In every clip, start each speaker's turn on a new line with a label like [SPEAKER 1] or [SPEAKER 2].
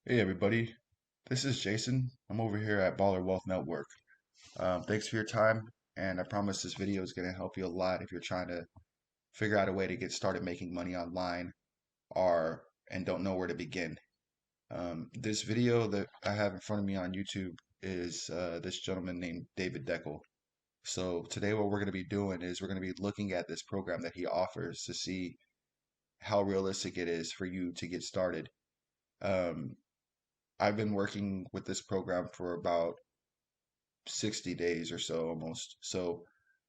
[SPEAKER 1] Hey everybody, this is Jason. I'm over here at Baller Wealth Network. Thanks for your time, and I promise this video is going to help you a lot if you're trying to figure out a way to get started making money online or and don't know where to begin. This video that I have in front of me on YouTube is this gentleman named David Deckel. So today what we're going to be doing is we're going to be looking at this program that he offers to see how realistic it is for you to get started. Um, I've been working with this program for about 60 days or so almost. So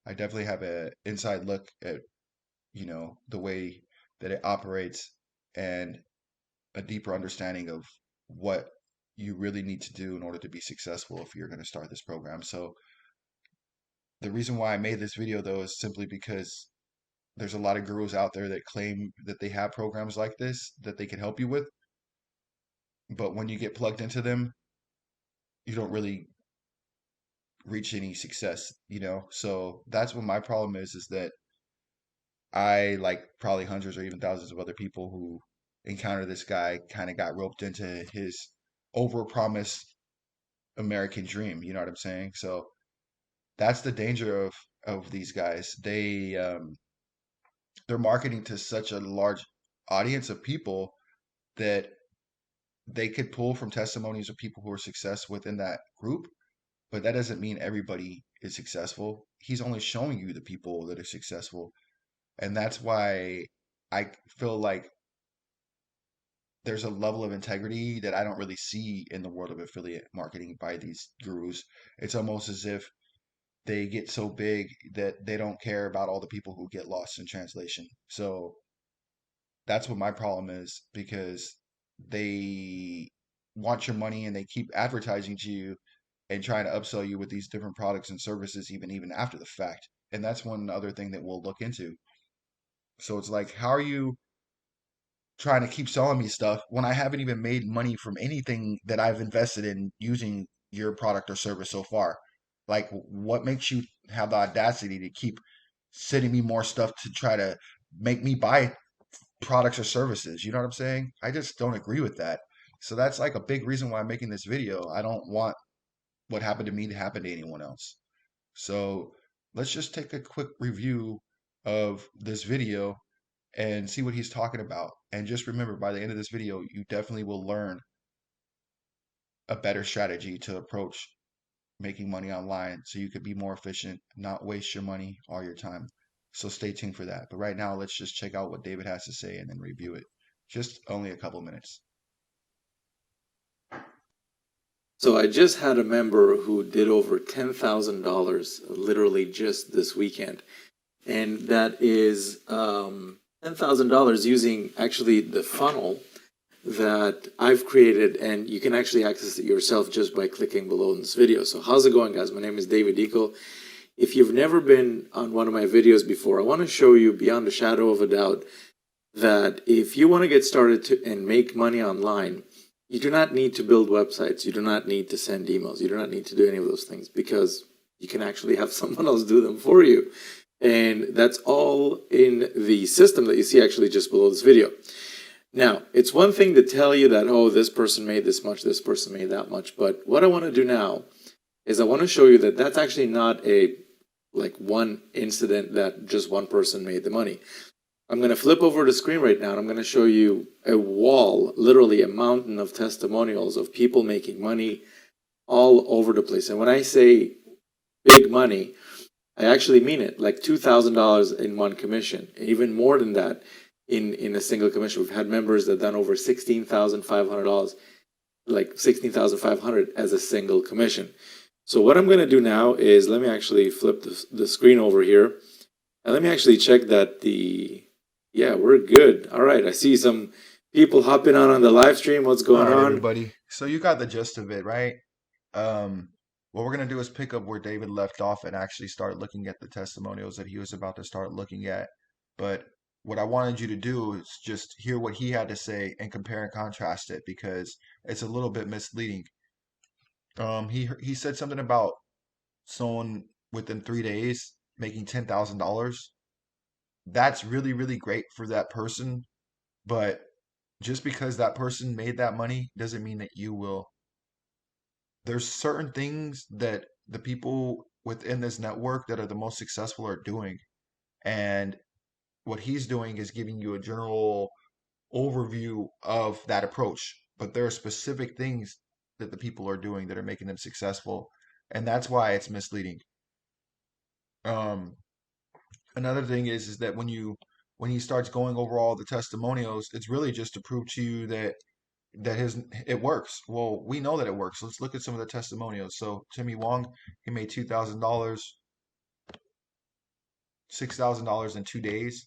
[SPEAKER 1] I definitely have a inside look at, the way that it operates and a deeper understanding of what you really need to do in order to be successful if you're going to start this program. So the reason why I made this video though is simply because there's a lot of gurus out there that claim that they have programs like this that they can help you with, but when you get plugged into them, you don't really reach any success. So that's what my problem is that I, like probably hundreds or even thousands of other people who encounter this guy, kind of got roped into his overpromised American dream. You know what I'm saying? So that's the danger of these guys. They're marketing to such a large audience of people that they could pull from testimonies of people who are success within that group, but that doesn't mean everybody is successful. He's only showing you the people that are successful. And that's why I feel like there's a level of integrity that I don't really see in the world of affiliate marketing by these gurus. It's almost as if they get so big that they don't care about all the people who get lost in translation. So that's what my problem is, because they want your money and they keep advertising to you and trying to upsell you with these different products and services even after the fact. And that's one other thing that we'll look into. So it's like, how are you trying to keep selling me stuff when I haven't even made money from anything that I've invested in using your product or service so far? Like, what makes you have the audacity to keep sending me more stuff to try to make me buy products or services? You know what I'm saying? I just don't agree with that. So that's like a big reason why I'm making this video. I don't want what happened to me to happen to anyone else. So let's just take a quick review of this video and see what he's talking about. And just remember, by the end of this video, you definitely will learn a better strategy to approach making money online so you could be more efficient, not waste your money or your time. So stay tuned for that. But right now, let's just check out what David has to say and then review it. Just only a couple minutes.
[SPEAKER 2] So I just had a member who did over $10,000 literally just this weekend. And that is $10,000 using actually the funnel that I've created, and you can actually access it yourself just by clicking below in this video. So how's it going, guys? My name is David Eagle. If you've never been on one of my videos before, I want to show you beyond a shadow of a doubt that if you want to get started and make money online, you do not need to build websites. You do not need to send emails. You do not need to do any of those things, because you can actually have someone else do them for you. And that's all in the system that you see actually just below this video. Now, it's one thing to tell you that, oh, this person made this much, this person made that much. But what I want to do now is I want to show you that that's actually not one incident that just one person made the money. I'm going to flip over the screen right now, and I'm going to show you a wall, literally a mountain of testimonials of people making money all over the place. And when I say big money, I actually mean it, like $2,000 in one commission, even more than that in a single commission. We've had members that done over $16,500, like $16,500 as a single commission. So what I'm going to do now is, let me actually flip the screen over here, and let me actually check that yeah, we're good. All right, I see some people hopping on the live stream. What's
[SPEAKER 1] All
[SPEAKER 2] going
[SPEAKER 1] right,
[SPEAKER 2] on?
[SPEAKER 1] everybody. So you got the gist of it, right? What we're gonna do is pick up where David left off and actually start looking at the testimonials that he was about to start looking at. But what I wanted you to do is just hear what he had to say and compare and contrast it, because it's a little bit misleading. He said something about someone within 3 days making $10,000. That's really, really great for that person, but Just because that person made that money doesn't mean that you will. There's certain things that the people within this network that are the most successful are doing. And what he's doing is giving you a general overview of that approach. But there are specific things that the people are doing that are making them successful. And that's why it's misleading. Um, Another thing is that when he starts going over all the testimonials, it's really just to prove to you that his it works. Well, we know that it works. Let's look at some of the testimonials. So Timmy Wong, he made $2,000, $6,000 in 2 days.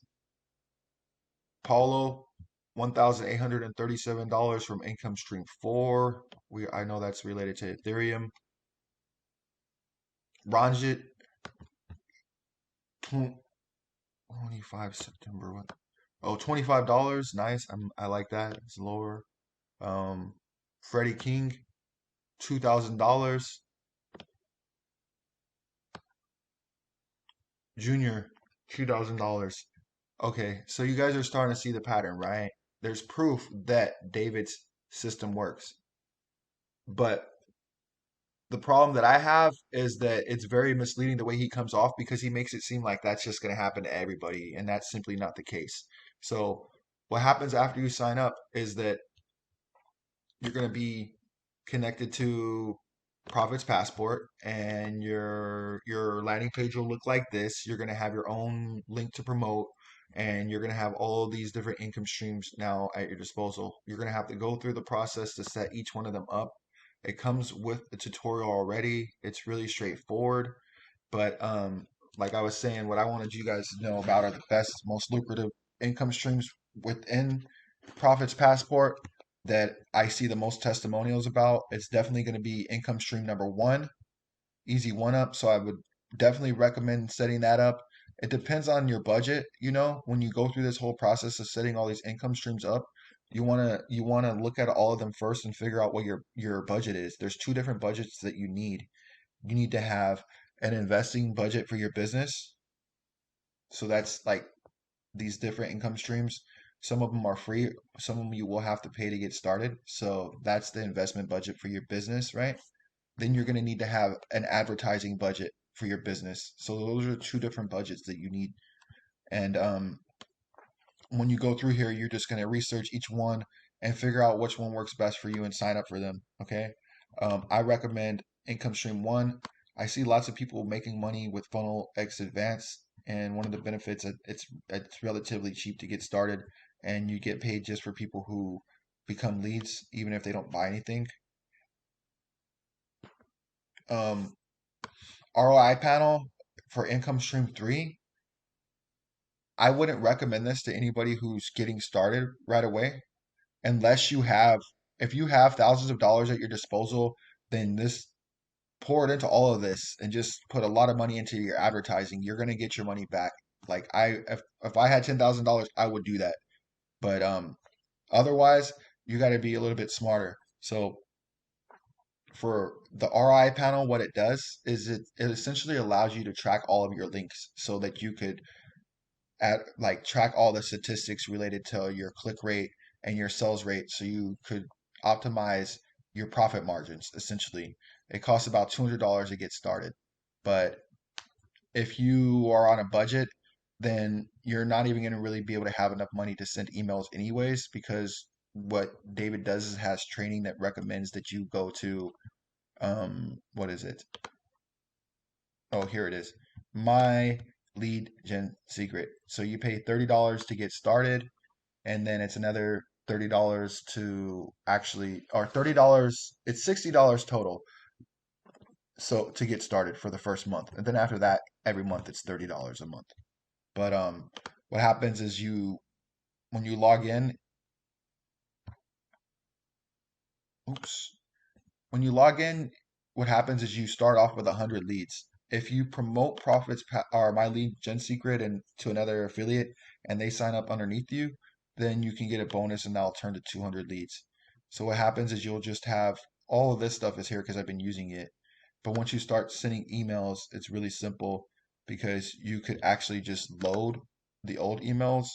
[SPEAKER 1] Paulo, $1,837 from income stream four. I know that's related to Ethereum. Ranjit, 25 September. What? Oh, $25. Nice. I like that. It's lower. Um, Freddie King, $2,000. Junior, $2,000. Okay, so you guys are starting to see the pattern, right? There's proof that David's system works. But the problem that I have is that it's very misleading the way he comes off because he makes it seem like that's just going to happen to everybody, and that's simply not the case. So, what happens after you sign up is that you're going to be connected to Profits Passport, and your landing page will look like this. You're going to have your own link to promote, and you're going to have all of these different income streams now at your disposal. You're going to have to go through the process to set each one of them up. It comes with a tutorial already. It's really straightforward. But like I was saying, what I wanted you guys to know about are the best, most lucrative income streams within Profits Passport that I see the most testimonials about. It's definitely going to be income stream number one, EASY1UP. So I would definitely recommend setting that up. It depends on your budget, when you go through this whole process of setting all these income streams up, you want to look at all of them first and figure out what your budget is. There's two different budgets that you need. You need to have an investing budget for your business. So that's like these different income streams. Some of them are free, some of them you will have to pay to get started. So that's the investment budget for your business, right? Then you're going to need to have an advertising budget for your business. So those are two different budgets that you need. And when you go through here, you're just going to research each one and figure out which one works best for you and sign up for them. Okay. I recommend income stream one. I see lots of people making money with Funnel X Advanced, and one of the benefits it's relatively cheap to get started, and you get paid just for people who become leads, even if they don't buy anything. Um, ROI panel for income stream three. I wouldn't recommend this to anybody who's getting started right away unless if you have thousands of dollars at your disposal, then pour it into all of this and just put a lot of money into your advertising. You're gonna get your money back. Like if I had $10,000, I would do that. But otherwise, you got to be a little bit smarter. So for the RI panel, what it does is it essentially allows you to track all of your links so that you could track all the statistics related to your click rate and your sales rate so you could optimize your profit margins essentially. It costs about $200 to get started. But if you are on a budget, then you're not even going to really be able to have enough money to send emails anyways, because what David does is has training that recommends that you go to what is it? Oh, here it is. My lead gen secret. So you pay $30 to get started, and then it's another $30 to actually, or $30, it's $60 total. So to get started for the first month. And then after that, every month it's $30 a month. But what happens is when you log in, oops, when you log in, what happens is you start off with 100 leads. If you promote or my lead gen secret and to another affiliate and they sign up underneath you, then you can get a bonus and that'll turn to 200 leads. So what happens is you'll just have all of this stuff is here because I've been using it. But once you start sending emails, it's really simple because you could actually just load the old emails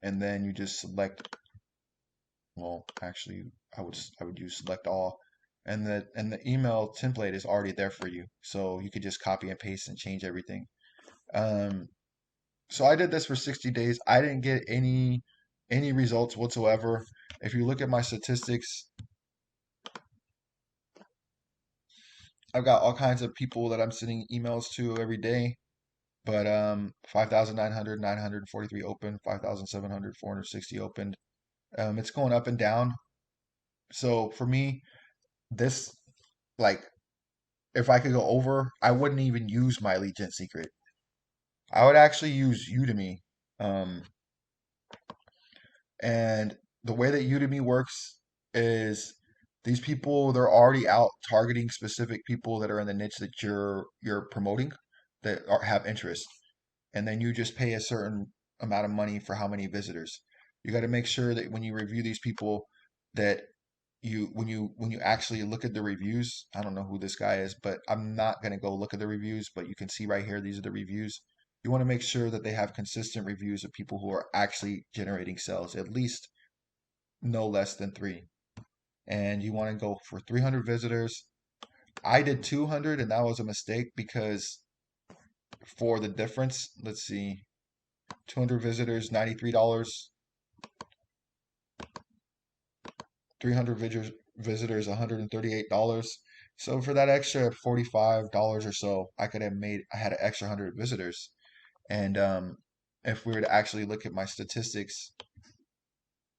[SPEAKER 1] and then you just select, well, actually, I would use select all, and the email template is already there for you, so you could just copy and paste and change everything. Um, so I did this for 60 days. I didn't get any results whatsoever. If you look at my statistics, I've got all kinds of people that I'm sending emails to every day. But 5,900, 943 open, 5,700, 460 opened. It's going up and down. So for me, this, like, if I could go over, I wouldn't even use my lead gen secret. I would actually use Udemy. Um, and the way that Udemy works is these people, they're already out targeting specific people that are in the niche that you're promoting that have interest. And then you just pay a certain amount of money for how many visitors. You got to make sure that when you review these people, that when you actually look at the reviews, I don't know who this guy is, but I'm not going to go look at the reviews, but you can see right here, these are the reviews. You want to make sure that they have consistent reviews of people who are actually generating sales, at least no less than three. And you want to go for 300 visitors. I did 200, and that was a mistake because for the difference, let's see, 200 visitors, $93. 300 visitors, $138. So for that extra $45 or so, I had an extra 100 visitors. And if we were to actually look at my statistics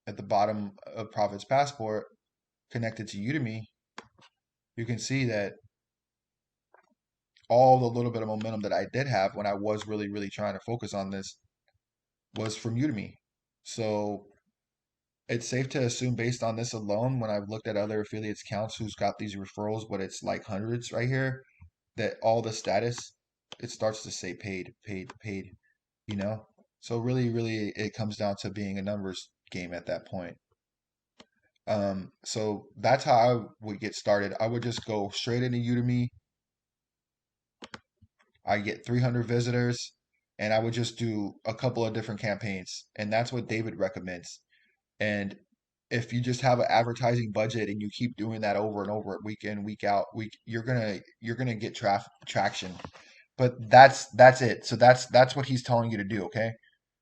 [SPEAKER 1] at the bottom of Profits Passport connected to Udemy, you can see that all the little bit of momentum that I did have when I was really, really trying to focus on this was from Udemy. So it's safe to assume based on this alone, when I've looked at other affiliates accounts who's got these referrals, but it's like hundreds right here, that all the status, it starts to say paid, paid, paid, you know? So really, really it comes down to being a numbers game at that point. So that's how I would get started. I would just go straight into Udemy. I get 300 visitors and I would just do a couple of different campaigns. And that's what David recommends. And if you just have an advertising budget and you keep doing that over and over, week in, week out, you're gonna get traction. But that's it. So that's what he's telling you to do, okay?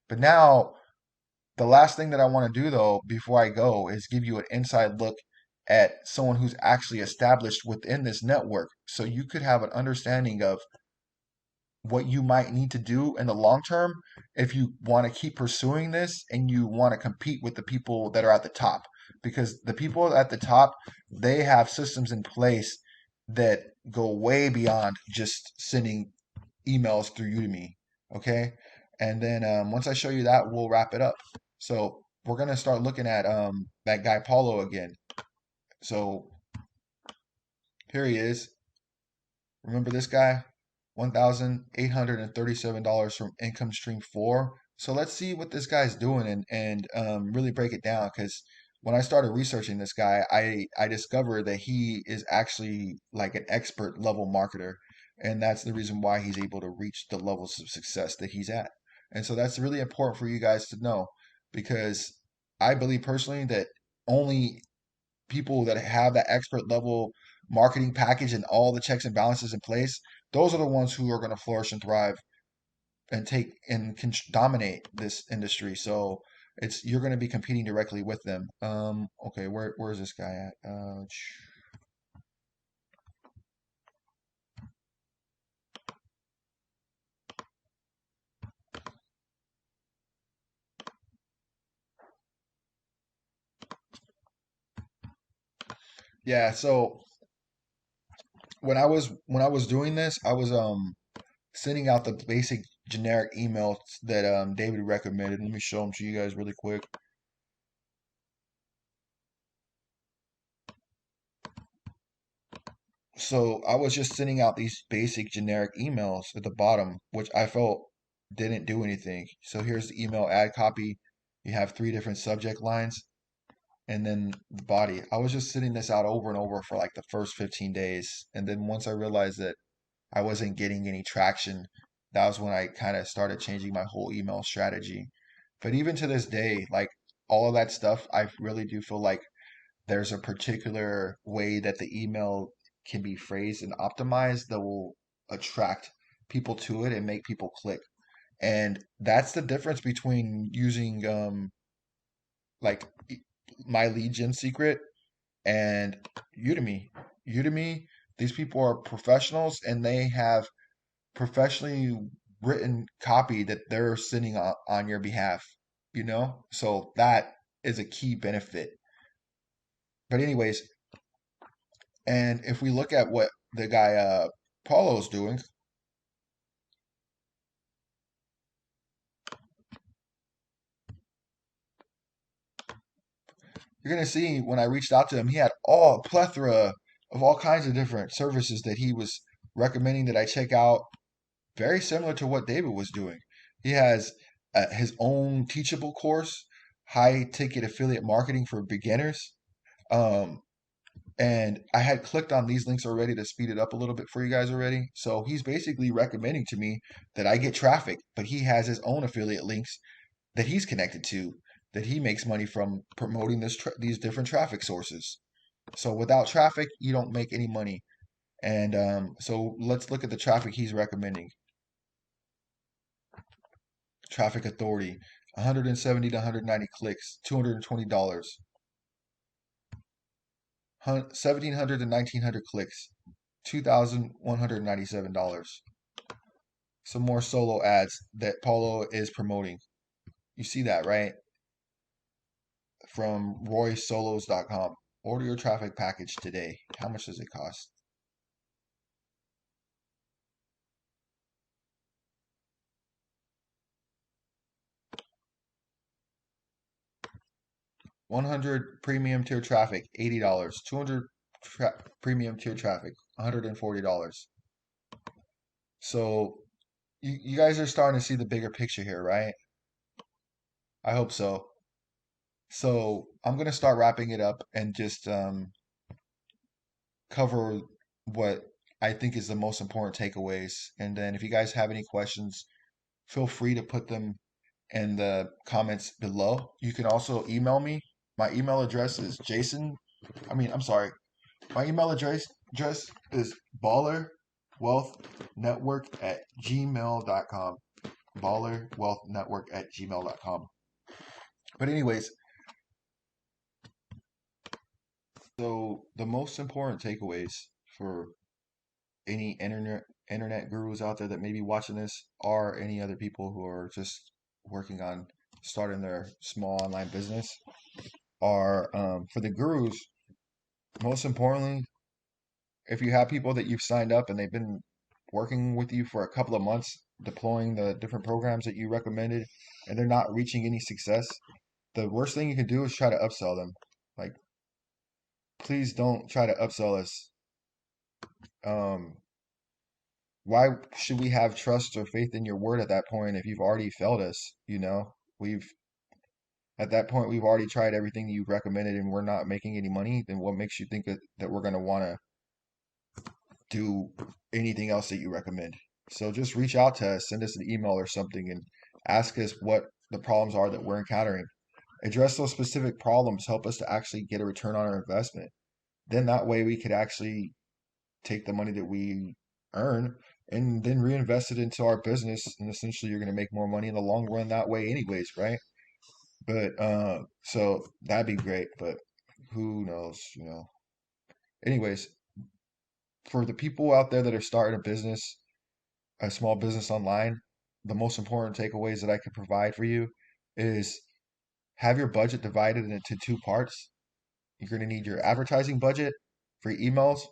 [SPEAKER 1] But now the last thing that I want to do though before I go is give you an inside look at someone who's actually established within this network, so you could have an understanding of what you might need to do in the long term if you want to keep pursuing this and you want to compete with the people that are at the top, because the people at the top, they have systems in place that go way beyond just sending emails through Udemy. Okay, and then once I show you that, we'll wrap it up. So we're gonna start looking at that guy Paulo again. So here he is. Remember this guy? $1,837 from income stream four. So let's see what this guy's doing and really break it down. Because when I started researching this guy, I discovered that he is actually like an expert level marketer. And that's the reason why he's able to reach the levels of success that he's at. And so that's really important for you guys to know, because I believe personally that only people that have that expert level marketing package and all the checks and balances in place, those are the ones who are going to flourish and thrive and take and can dominate this industry. So it's you're going to be competing directly with them. Okay, where's this guy at? Yeah, so when I was doing this, I was sending out the basic generic emails that David recommended. Let me show them to you guys really quick. So I was just sending out these basic generic emails at the bottom, which I felt didn't do anything. So here's the email ad copy. You have three different subject lines and then the body. I was just sending this out over and over for like the first 15 days. And then once I realized that I wasn't getting any traction, that was when I kind of started changing my whole email strategy. But even to this day, like all of that stuff, I really do feel like there's a particular way that the email can be phrased and optimized that will attract people to it and make people click. And that's the difference between using like my lead gen secret and Udemy. Udemy, these people are professionals and they have professionally written copy that they're sending on your behalf, you know? So that is a key benefit. But anyways, and if we look at what the guy Paulo's doing, you're gonna see when I reached out to him, he had all a plethora of all kinds of different services that he was recommending that I check out, very similar to what David was doing. He has his own teachable course, high ticket affiliate marketing for beginners. Um, and I had clicked on these links already to speed it up a little bit for you guys already. So he's basically recommending to me that I get traffic, but he has his own affiliate links that he's connected to that he makes money from promoting these different traffic sources. So without traffic, you don't make any money. And so let's look at the traffic he's recommending. Traffic Authority, 170 to 190 clicks, $220. 1,700 to 1,900 clicks, $2,197. Some more solo ads that Paulo is promoting. You see that, right? From roysolos.com. Order your traffic package today. How much does it cost? $100 premium tier traffic, $80. 200 premium tier traffic, $140. So you guys are starting to see the bigger picture here, right? I hope so. So I'm gonna start wrapping it up and just cover what I think is the most important takeaways. And then if you guys have any questions, feel free to put them in the comments below. You can also email me. My email address is I'm sorry. My email address is ballerwealthnetwork@gmail.com. Ballerwealthnetwork@gmail.com. But anyways, so the most important takeaways for any internet gurus out there that may be watching this or any other people who are just working on starting their small online business are for the gurus, most importantly, if you have people that you've signed up and they've been working with you for a couple of months deploying the different programs that you recommended and they're not reaching any success, the worst thing you can do is try to upsell them. Like, please don't try to upsell us. um why should we have trust or faith in your word at that point if you've already failed us? You know, we've at that point we've already tried everything you've recommended and we're not making any money. Then what makes you think that we're going to want to do anything else that you recommend? So just reach out to us, send us an email or something, and ask us what the problems are that we're encountering. Address those specific problems, help us to actually get a return on our investment. Then that way we could actually take the money that we earn and then reinvest it into our business. And essentially, you're going to make more money in the long run that way, anyways, right? But so that'd be great. But who knows, you know? Anyways, for the people out there that are starting a business, a small business online, the most important takeaways that I can provide for you is have your budget divided into two parts. You're going to need your advertising budget for emails,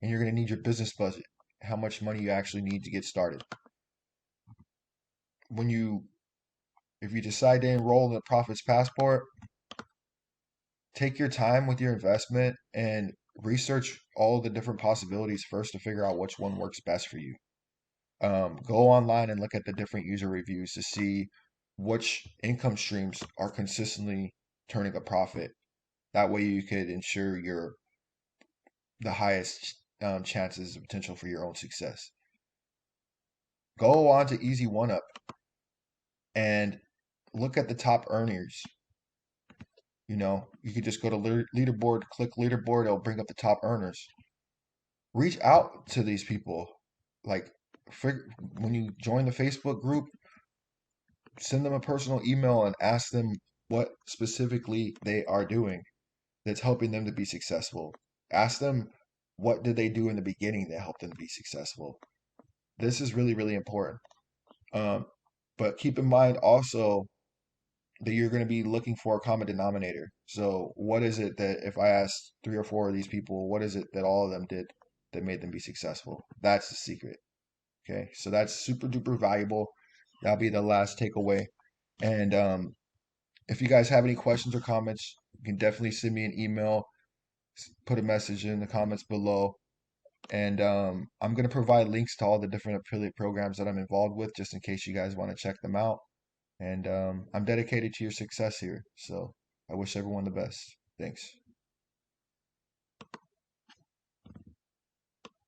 [SPEAKER 1] and you're going to need your business budget, how much money you actually need to get started. When you If you decide to enroll in the Profits Passport, take your time with your investment and research all the different possibilities first to figure out which one works best for you. Go online and look at the different user reviews to see which income streams are consistently turning a profit. That way you could ensure the highest chances of potential for your own success. Go on to EASY1UP and look at the top earners. You know, you could just go to leaderboard, click leaderboard, it'll bring up the top earners. Reach out to these people. Like, when you join the Facebook group, send them a personal email and ask them what specifically they are doing that's helping them to be successful. Ask them what did they do in the beginning that helped them to be successful. This is really, really important. Um, but keep in mind also that you're going to be looking for a common denominator. So, what is it that if I ask 3 or 4 of these people, what is it that all of them did that made them be successful? That's the secret. Okay, so that's super duper valuable. That'll be the last takeaway. And if you guys have any questions or comments, you can definitely send me an email, put a message in the comments below. And I'm going to provide links to all the different affiliate programs that I'm involved with just in case you guys want to check them out. And I'm dedicated to your success here. So I wish everyone the best. Thanks.